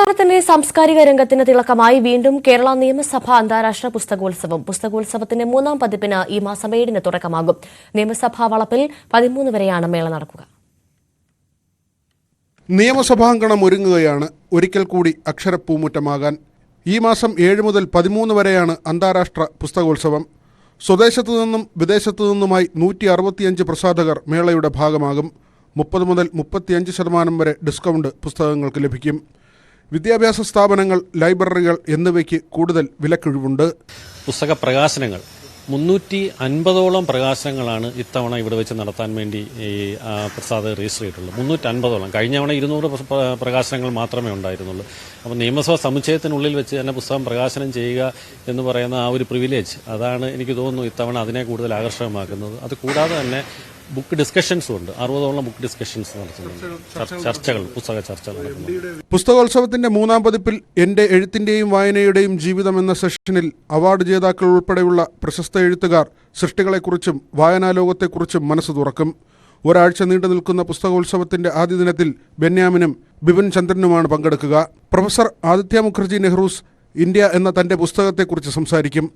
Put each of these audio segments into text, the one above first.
സംസ്ഥാനത്തിന്റെ സാംസ്കാരിക രംഗത്തിന് തിളക്കമായി വീണ്ടും കേരള നിയമസഭ അന്താരാഷ്ട്ര പുസ്തകോത്സവം. പുസ്തകോത്സവത്തിന്റെ 3ാം പതിപ്പിന് ഈ മാസം 7-ന് തുടക്കമാകും. നിയമസഭാ വളപ്പിൽ 13 വരെയാണ് മേള നടക്കുക. നിയമസഭാംഗണം ഒരുങ്ങുകയാണ് ഒരിക്കൽ കൂടി അക്ഷരപ്പൂമുറ്റമാകാൻ. ഈ മാസം 7 മുതൽ 13 വരെയാണ് അന്താരാഷ്ട്ര പുസ്തകോത്സവം. സ്വദേശത്തു നിന്നും വിദേശത്തു നിന്നുമായി 165 പ്രസാധകർ മേളയുടെ ഭാഗമാകും. 30 മുതൽ 35% വരെ ഡിസ്കൗണ്ട് പുസ്തകങ്ങൾക്ക് ലഭിക്കും. വിദ്യാഭ്യാസ സ്ഥാപനങ്ങൾ, ലൈബ്രറികൾ എന്നിവയ്ക്ക് കൂടുതൽ വിലക്കിഴിവുണ്ട്. പുസ്തക പ്രകാശനങ്ങൾ 350ഓളം പ്രകാശനങ്ങളാണ് ഇത്തവണ ഇവിടെ വെച്ച് നടത്താൻ വേണ്ടി ഈ പ്രസാദകർ രജിസ്റ്റർ ചെയ്തിട്ടുള്ളത്. 350ഓളം. കഴിഞ്ഞ തവണ 200 പ്രകാശനങ്ങൾ മാത്രമേ ഉണ്ടായിരുന്നുള്ളൂ. അപ്പോൾ നിയമസഭാ സമുച്ചയത്തിനുള്ളിൽ വെച്ച് തന്നെ പുസ്തകം പ്രകാശനം ചെയ്യുക എന്ന് പറയുന്ന ആ ഒരു പ്രിവിലേജ്, അതാണ് എനിക്ക് തോന്നുന്നു ഇത്തവണ അതിനെ കൂടുതൽ ആകർഷകമാക്കുന്നത്. അത് കൂടാതെ തന്നെ ബുക്ക് ഡിസ്കഷൻസും ഉണ്ട്. 60ഓളം ബുക്ക് ഡിസ്കഷൻസ് നടത്തുന്നുണ്ട്. ചർച്ചകൾ, പുസ്തക ചർച്ചകൾ നടത്തുന്നുണ്ട്. പുസ്തകോത്സവത്തിന്റെ 3ാം പതിപ്പിൽ എന്റെ എഴുത്തിന്റെയും വായനയുടെയും ജീവിതം എന്ന സെഷനിൽ അവാർഡ് ജേതാക്കൾ ഉൾപ്പെടെയുള്ള പ്രശസ്ത എഴുത്തുകാർ സൃഷ്ടികളെക്കുറിച്ചും വായനാലോകത്തെക്കുറിച്ചും മനസ്സ് തുറക്കും. ഒരാഴ്ച നീണ്ടു നിൽക്കുന്ന പുസ്തകോത്സവത്തിന്റെ ആദ്യ ദിനത്തിൽ ബെന്യാമിനും ബിപിൻ ചന്ദ്രനുമാണ് പങ്കെടുക്കുക. പ്രൊഫസർ ആദിത്യ മുഖർജി നെഹ്റൂസ് ഇന്ത്യ എന്ന തന്റെ പുസ്തകത്തെക്കുറിച്ച് സംസാരിക്കും.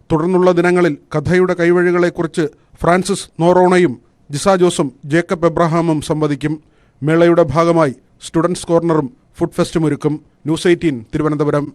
തുടർന്നുള്ള ദിനങ്ങളിൽ കഥയുടെ കൈവഴികളെക്കുറിച്ച് ഫ്രാൻസിസ് നോറോണയും ജിസ ജോസും ജേക്കബ് എബ്രഹാമും സംവദിക്കും. മേളയുടെ ഭാഗമായി സ്റ്റുഡൻസ് കോർണറും ഫുഡ് ഫെസ്റ്റും ഒരുക്കും. ന്യൂസ് 18 തിരുവനന്തപുരം.